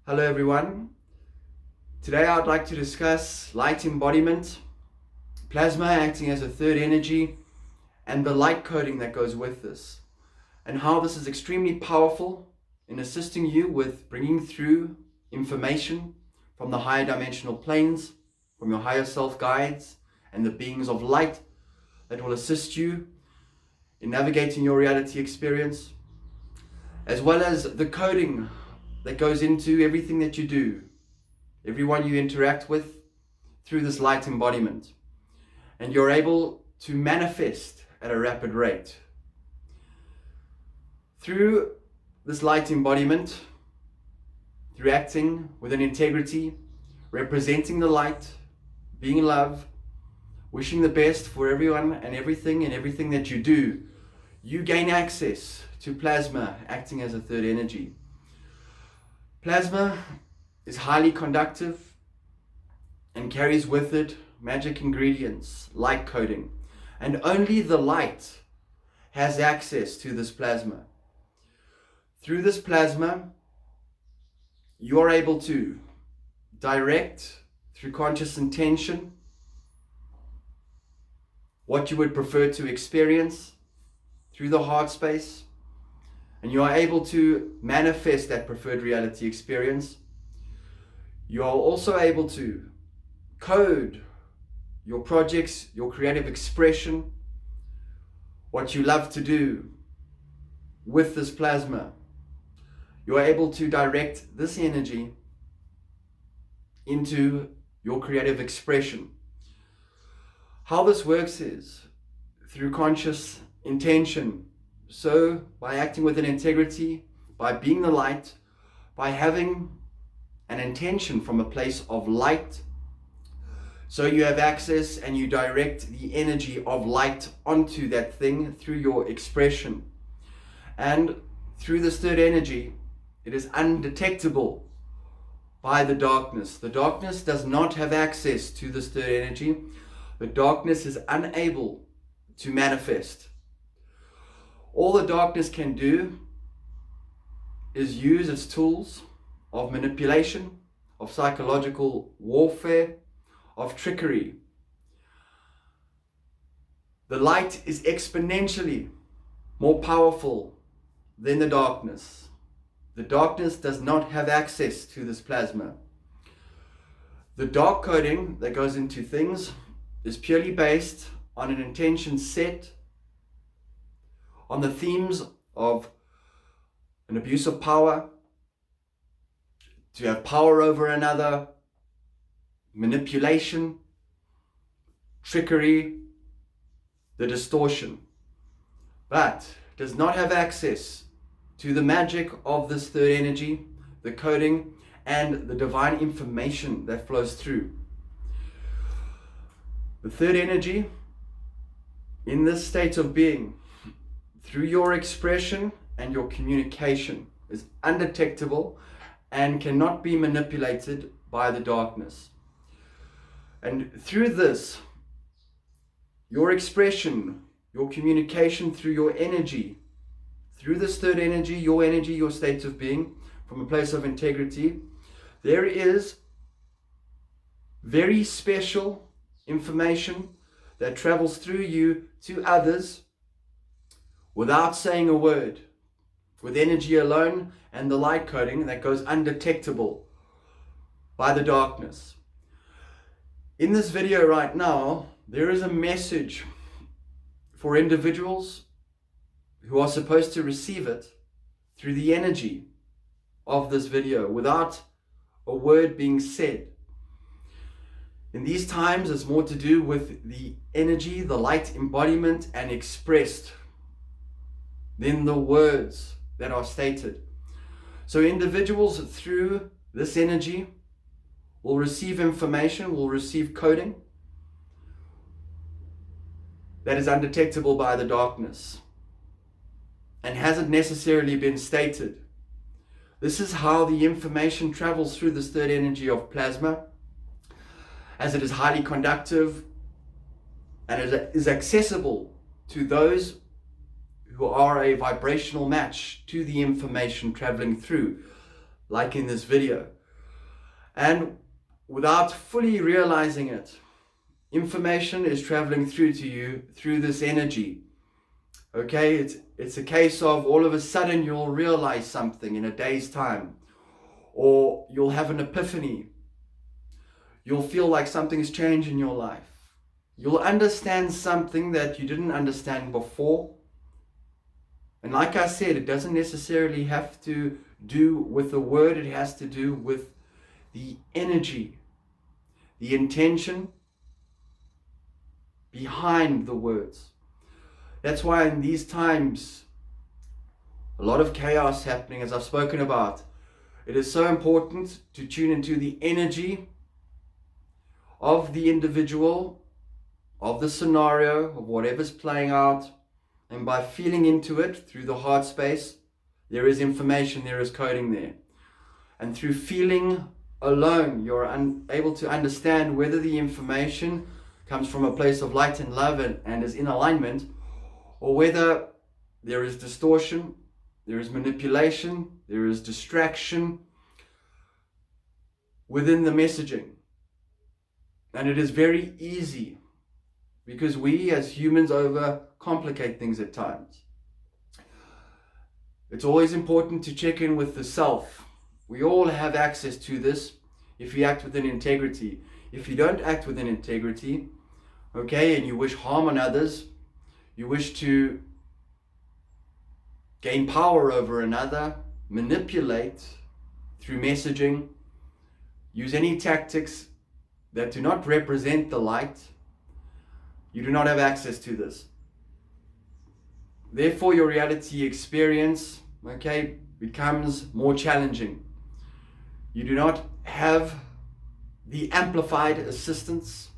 Hello everyone. Today I'd like to discuss light embodiment, plasma acting as a third energy, and the light coding that goes with this, and how this is extremely powerful in assisting you with bringing through information from the higher dimensional planes, from your higher self guides and the beings of light that will assist you in navigating your reality experience, as well as the coding that goes into everything that you do, everyone you interact with through this light embodiment. And you're able to manifest at a rapid rate. Through this light embodiment, through acting with an integrity, representing the light, being love, wishing the best for everyone and everything that you do, you gain access to plasma acting as a third energy. Plasma is highly conductive and carries with it magic ingredients, light coding, and only the light has access to this plasma. Through this plasma, you are able to direct, through conscious intention, what you would prefer to experience through the heart space, and you are able to manifest that preferred reality experience. You are also able to code your projects, your creative expression, what you love to do with this plasma. You are able to direct this energy into your creative expression. How this works is through conscious intention. So by acting with an integrity, by being the light, by having an intention from a place of light, so you have access and you direct the energy of light onto that thing through your expression. And through this third energy, it is undetectable by the darkness. The darkness does not have access to this third energy. The darkness is unable to manifest. All the darkness can do is use its tools of manipulation, of psychological warfare, of trickery. The light is exponentially more powerful than the darkness. The darkness does not have access to this plasma. The dark coding that goes into things is purely based on an intention set on the themes of an abuse of power, to have power over another, manipulation, trickery, the distortion, but does not have access to the magic of this third energy, the coding, and the divine information that flows through. The third energy, in this state of being, through your expression and your communication, is undetectable and cannot be manipulated by the darkness. And through this, your expression, your communication through your energy, through this third energy, your state of being, from a place of integrity, there is very special information that travels through you to others without saying a word, with energy alone and the light coding that goes undetectable by the darkness. In this video right now, there is a message for individuals who are supposed to receive it through the energy of this video without a word being said. In these times, it's more to do with the energy, the light embodiment and expressed than the words that are stated. So individuals through this energy will receive information, will receive coding that is undetectable by the darkness and hasn't necessarily been stated. This is how the information travels through this third energy of plasma, as it is highly conductive and it is accessible to those who are a vibrational match to the information traveling through. like in this video. And without fully realizing it, information is traveling through to you through this energy. Okay, it's a case of all of a sudden you'll realize something in a day's time, or you'll have an epiphany. You'll feel like something's changed in your life. You'll understand something that you didn't understand before. And like I said, it doesn't necessarily have to do with the word, it has to do with the energy, the intention behind the words. That's why in these times, a lot of chaos happening, as I've spoken about, it is so important to tune into the energy of the individual, of the scenario, of whatever's playing out. And by feeling into it through the heart space, there is information, there is coding there. And through feeling alone, you're able to understand whether the information comes from a place of light and love and is in alignment, or whether there is distortion, there is manipulation, there is distraction within the messaging. And it is very easy, because we as humans overcomplicate things at times. It's always important to check in with the self. We all have access to this if you act within integrity. If you don't act within integrity, okay, and you wish harm on others, you wish to gain power over another, manipulate through messaging, use any tactics that do not represent the light, you do not have access to this. Therefore, your reality experience, okay, becomes more challenging. You do not have the amplified assistance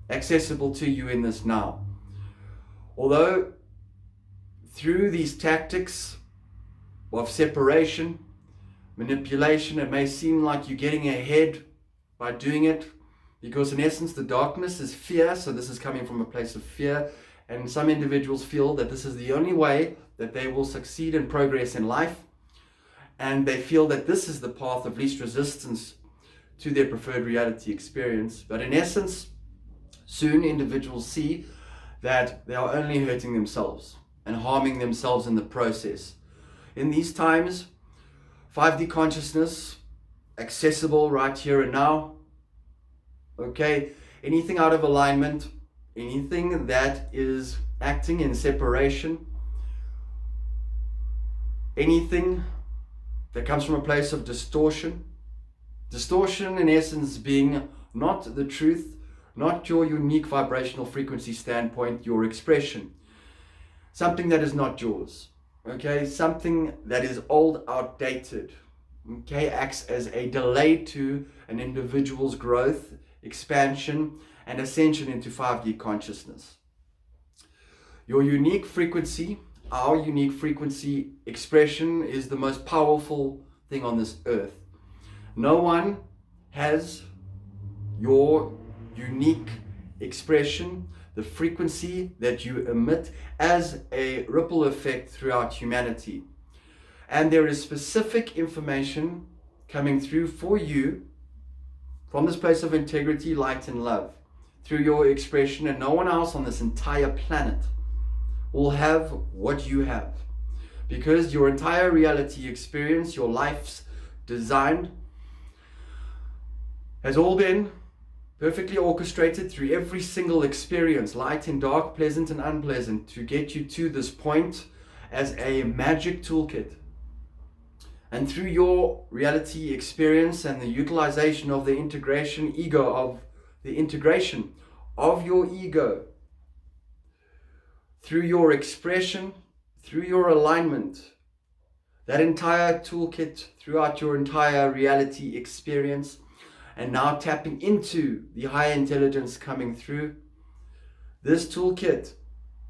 accessible to you in this now. Although through these tactics of separation, manipulation, it may seem like you're getting ahead by doing it, because in essence the darkness is fear. So this is coming from a place of fear, and some individuals feel that this is the only way that they will succeed and progress in life, and they feel that this is the path of least resistance to their preferred reality experience. But in essence, soon individuals see that they are only hurting themselves and harming themselves in the process. In these times, 5D consciousness accessible right here and now. Okay, anything out of alignment, anything that is acting in separation, anything that comes from a place of distortion in essence being not the truth, not your unique vibrational frequency standpoint, your expression, something that is not yours, okay, something that is old, outdated, okay, acts as a delay to an individual's growth, expansion, and ascension into 5D consciousness. Your unique frequency, our unique frequency expression, is the most powerful thing on this earth. No one has your unique expression, the frequency that you emit, as a ripple effect throughout humanity. And there is specific information coming through for you from this place of integrity, light, and love through your expression, and no one else on this entire planet will have what you have, because your entire reality experience, your life's design, has all been perfectly orchestrated through every single experience, light and dark, pleasant and unpleasant, to get you to this point as a magic toolkit. And through your reality experience and the utilization of the integration of your ego, through your expression, through your alignment, that entire toolkit throughout your entire reality experience, and now tapping into the higher intelligence coming through, this toolkit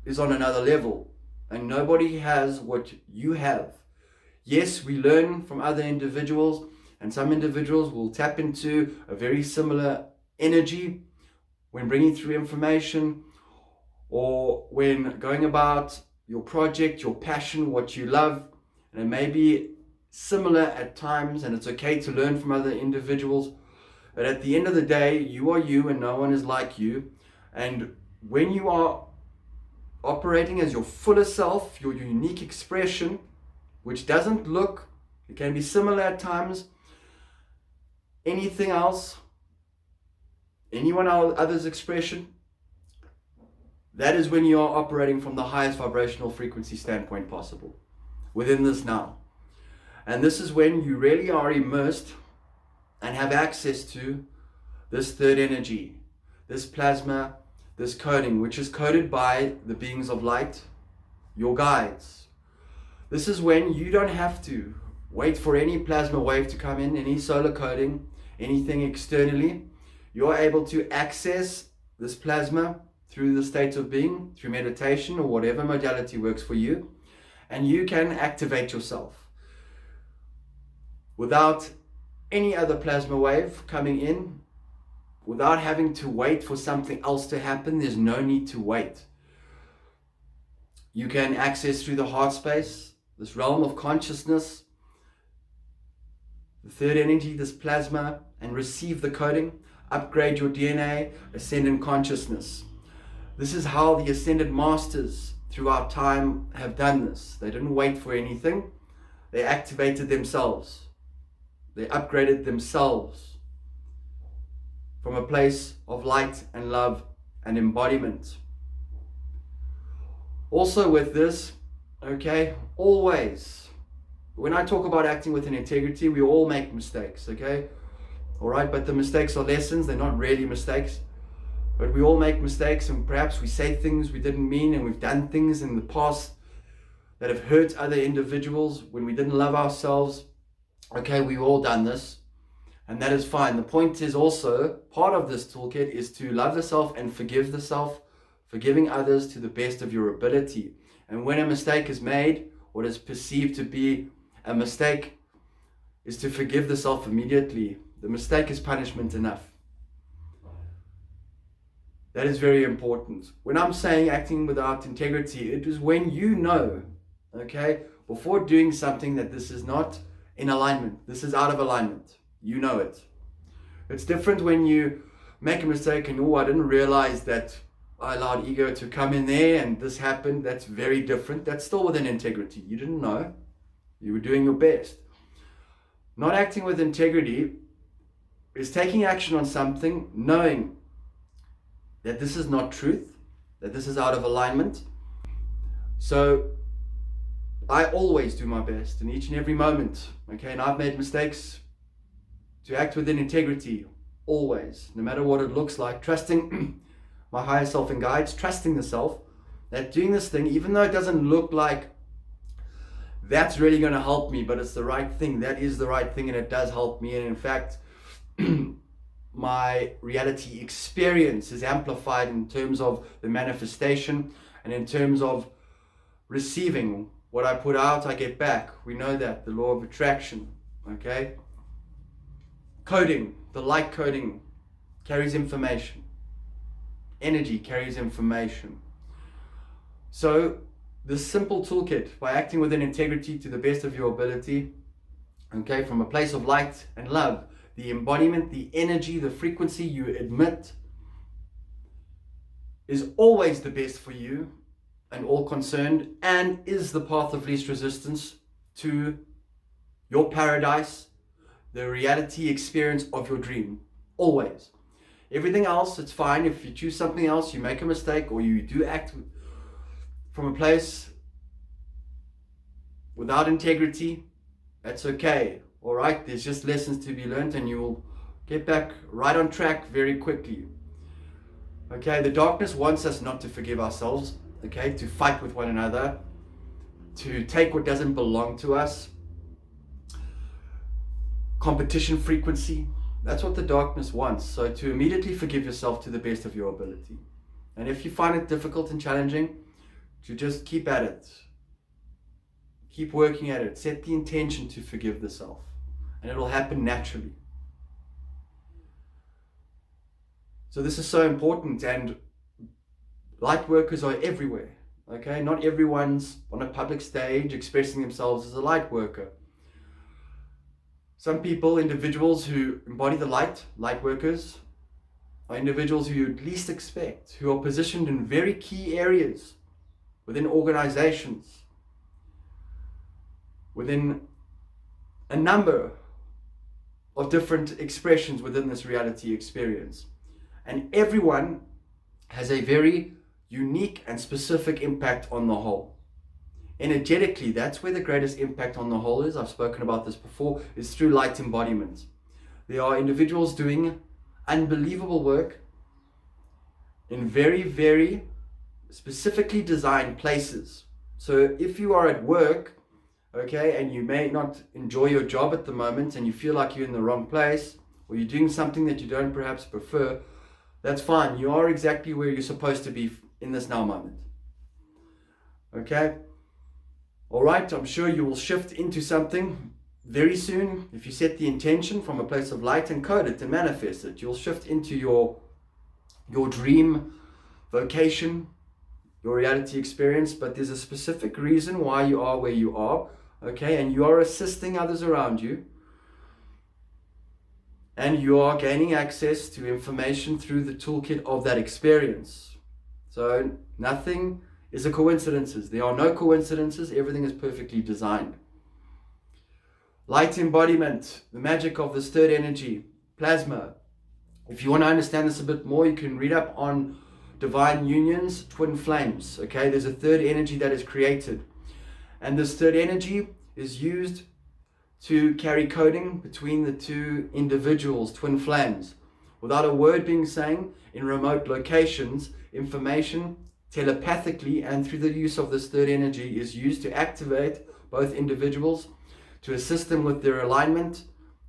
is on another level, and nobody has what you have. Yes, we learn from other individuals, and some individuals will tap into a very similar energy when bringing through information, or when going about your project, your passion, what you love. And it may be similar at times, and it's okay to learn from other individuals. But at the end of the day, you are you and no one is like you. And when you are operating as your fullest self, your unique expression, which doesn't look, it can be similar at times, anything else, anyone other's expression, that is when you are operating from the highest vibrational frequency standpoint possible within this now. And this is when you really are immersed and have access to this third energy, this plasma, this coding, which is coded by the beings of light, your guides. This is when you don't have to wait for any plasma wave to come in, any solar coding, anything externally. You're able to access this plasma through the state of being, through meditation or whatever modality works for you, and you can activate yourself without any other plasma wave coming in, without having to wait for something else to happen. There's no need to wait. You can access through the heart space, this realm of consciousness, the third energy, this plasma, and receive the coding, upgrade your DNA, ascend in consciousness. This is how the ascended masters throughout time have done this. They didn't wait for anything. They activated themselves. They upgraded themselves from a place of light and love and embodiment. Also with this, okay, always, when I talk about acting with an integrity, we all make mistakes, okay? All right, but the mistakes are lessons. They're not really mistakes. But we all make mistakes, and perhaps we say things we didn't mean, and we've done things in the past that have hurt other individuals when we didn't love ourselves. Okay, we've all done this, and that is fine. The point is also, part of this toolkit is to love the self and forgive the self, forgiving others to the best of your ability. And when a mistake is made, what is perceived to be a mistake, is to forgive the self immediately. The mistake is punishment enough. That is very important. When I'm saying acting without integrity, it is when you know, okay, before doing something that this is not in alignment, this is out of alignment. You know it. It's different when you make a mistake and, oh, I didn't realize that I allowed ego to come in there and this happened. That's very different. That's still within integrity. You didn't know. You were doing your best. Not acting with integrity is taking action on something, knowing that this is not truth, that this is out of alignment. So I always do my best in each and every moment, okay? And I've made mistakes, to act within integrity, always, no matter what it looks like, trusting my higher self and guides, trusting the self, that doing this thing, even though it doesn't look like that's really going to help me, but it's the right thing, that is the right thing, and it does help me. And in fact, my reality experience is amplified in terms of the manifestation and in terms of receiving. What I put out, I get back. We know that, the law of attraction, okay? Coding, the light coding carries information. Energy carries information. So this simple toolkit, by acting within integrity to the best of your ability, okay, from a place of light and love, the embodiment, the energy, the frequency you emit is always the best for you and all concerned, and is the path of least resistance to your paradise, the reality experience of your dream. Always. Everything else, it's fine. If you choose something else, you make a mistake, or you do act from a place without integrity, that's okay. All right, there's just lessons to be learned, and you will get back right on track very quickly. Okay, the darkness wants us not to forgive ourselves, okay, to fight with one another, to take what doesn't belong to us. Competition frequency, that's what the darkness wants. So to immediately forgive yourself to the best of your ability. And if you find it difficult and challenging, to just keep at it. Keep working at it. Set the intention to forgive the self. And it'll happen naturally. So this is so important, and light workers are everywhere. Okay, not everyone's on a public stage expressing themselves as a light worker. Some people, individuals who embody the light workers, are individuals who you'd least expect, who are positioned in very key areas within organizations, within a number of different expressions within this reality experience. And everyone has a very unique and specific impact on the whole. Energetically, that's where the greatest impact on the whole is. I've spoken about this before, is through light embodiment. There are individuals doing unbelievable work in very, very specifically designed places. So if you are at work, okay, and you may not enjoy your job at the moment and you feel like you're in the wrong place, or you're doing something that you don't perhaps prefer, that's fine. You are exactly where you're supposed to be in this now moment. Okay? All right, I'm sure you will shift into something very soon. If you set the intention from a place of light and code it and manifest it, you'll shift into your dream vocation, your reality experience. But there's a specific reason why you are where you are, okay? And you are assisting others around you, and you are gaining access to information through the toolkit of that experience. So nothing is a coincidences. There are no coincidences. Everything is perfectly designed. Light embodiment, the magic of this third energy, plasma. If you want to understand this a bit more, you can read up on divine unions, twin flames. Okay, there's a third energy that is created, and this third energy is used to carry coding between the two individuals, twin flames. Without a word being saying, in remote locations, information telepathically and through the use of this third energy is used to activate both individuals, to assist them with their alignment,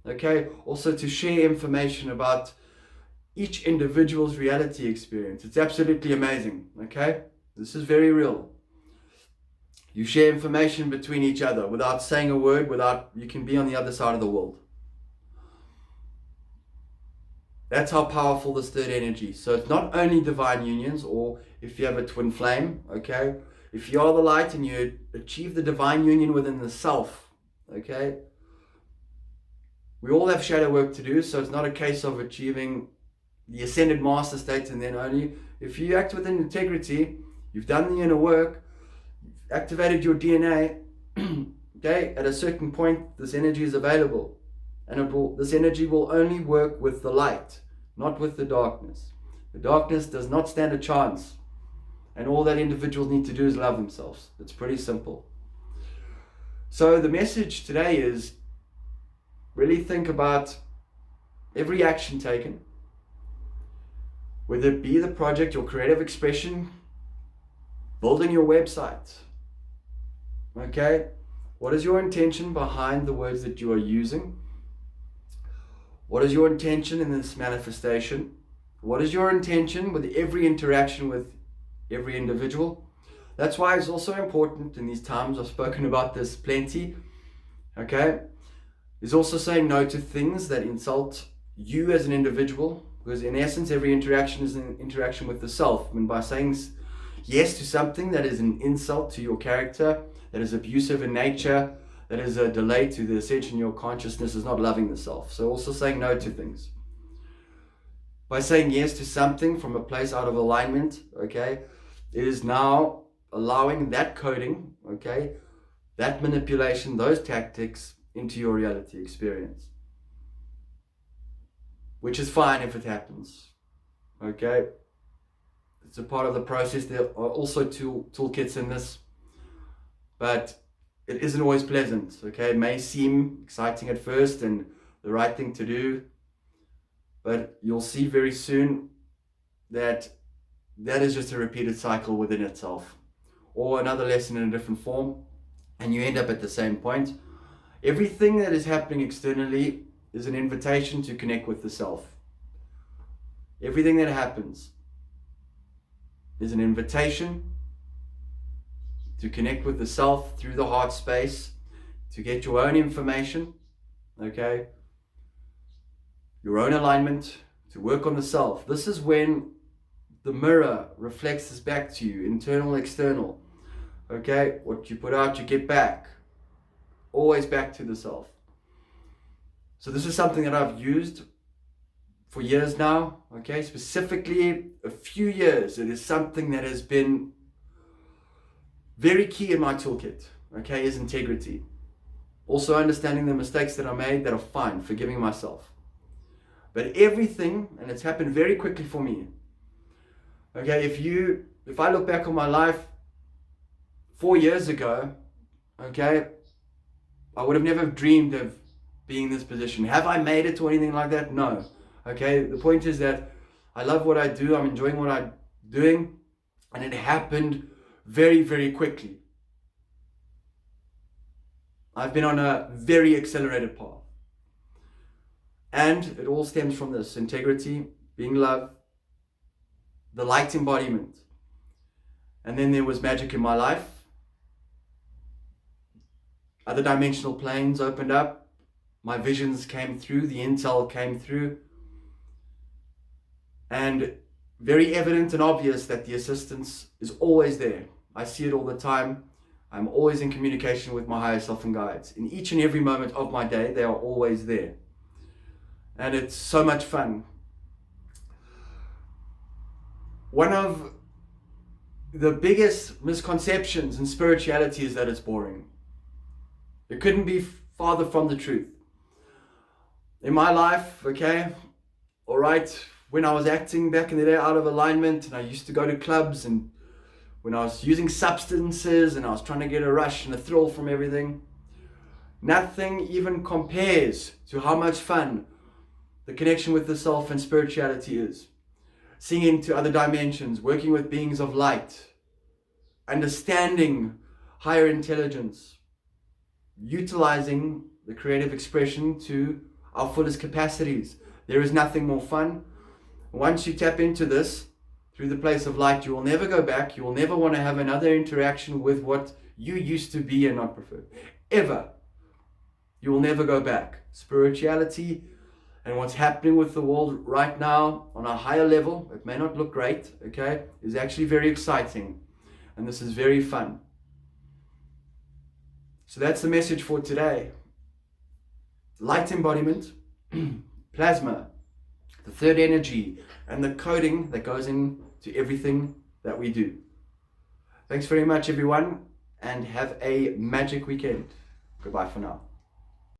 okay? Also to share information about each individual's reality experience. It's absolutely amazing, okay? This is very real. You share information between each other without saying a word, you can be on the other side of the world. That's how powerful this third energy. So it's not only divine unions, or if you have a twin flame, okay? If you are the light and you achieve the divine union within the self, okay? We all have shadow work to do, so it's not a case of achieving the ascended master state and then only. If you act within integrity, you've done the inner work, you've activated your DNA, okay? At a certain point, this energy is available. And this energy will only work with the light, not with the darkness. The darkness does not stand a chance. And all that individuals need to do is love themselves. It's pretty simple. So the message today is really think about every action taken, whether it be the project, your creative expression, building your website. Okay? What is your intention behind the words that you are using? What is your intention in this manifestation? What is your intention with every interaction with every individual? That's why it's also important in these times, I've spoken about this plenty, okay? Is also saying no to things that insult you as an individual, because in essence, every interaction is an interaction with the self. And by saying yes to something that is an insult to your character, that is abusive in nature, that is a delay to the ascension of your consciousness, is not loving the self. So also saying no to things. By saying yes to something from a place out of alignment, okay, it is now allowing that coding, okay, that manipulation, those tactics into your reality experience. Which is fine if it happens, okay? It's a part of the process. There are also toolkits in this, but it isn't always pleasant, okay? It may seem exciting at first and the right thing to do, but you'll see very soon that that is just a repeated cycle within itself, or another lesson in a different form, and you end up at the same point. Everything that is happening externally is an invitation to connect with the self. Everything that happens is an invitation to connect with the self through the heart space, to get your own information, okay? Your own alignment, to work on the self. This is when the mirror reflects this back to you, internal, external, okay? What you put out, you get back. Always back to the self. So this is something that I've used for years now, okay? Specifically, a few years. It is something that has been very key in my toolkit, okay, is integrity. Also understanding the mistakes that I made that are fine, forgiving myself. But everything, and it's happened very quickly for me, okay, if I look back on my life 4 years ago, okay, I would have never dreamed of being in this position. Have I made it or anything like that? No. Okay, the point is that I love what I do, I'm enjoying what I'm doing, and it happened very, very quickly. I've been on a very accelerated path. And it all stems from this: integrity, being love, the light embodiment. And then there was magic in my life. Other dimensional planes opened up. My visions came through, the intel came through. And very evident and obvious that the assistance is always there. I see it all the time. I'm always in communication with my higher self and guides. In each and every moment of my day, they are always there. And it's so much fun. One of the biggest misconceptions in spirituality is that it's boring. It couldn't be farther from the truth. In my life, okay, all right, when I was acting back in the day out of alignment, and I used to go to clubs, and when I was using substances and I was trying to get a rush and a thrill from everything, nothing even compares to how much fun the connection with the self and spirituality is. Seeing into other dimensions, working with beings of light, understanding higher intelligence, utilizing the creative expression to our fullest capacities. There is nothing more fun. Once you tap into this through the place of light, you will never go back. You will never want to have another interaction with what you used to be and not prefer. Ever. You will never go back. Spirituality and what's happening with the world right now on a higher level, it may not look great, okay, is actually very exciting. And this is very fun. So that's the message for today. Light embodiment, plasma, the third energy, and the coding that goes into everything that we do. Thanks very much, everyone, and have a magic weekend. Goodbye for now.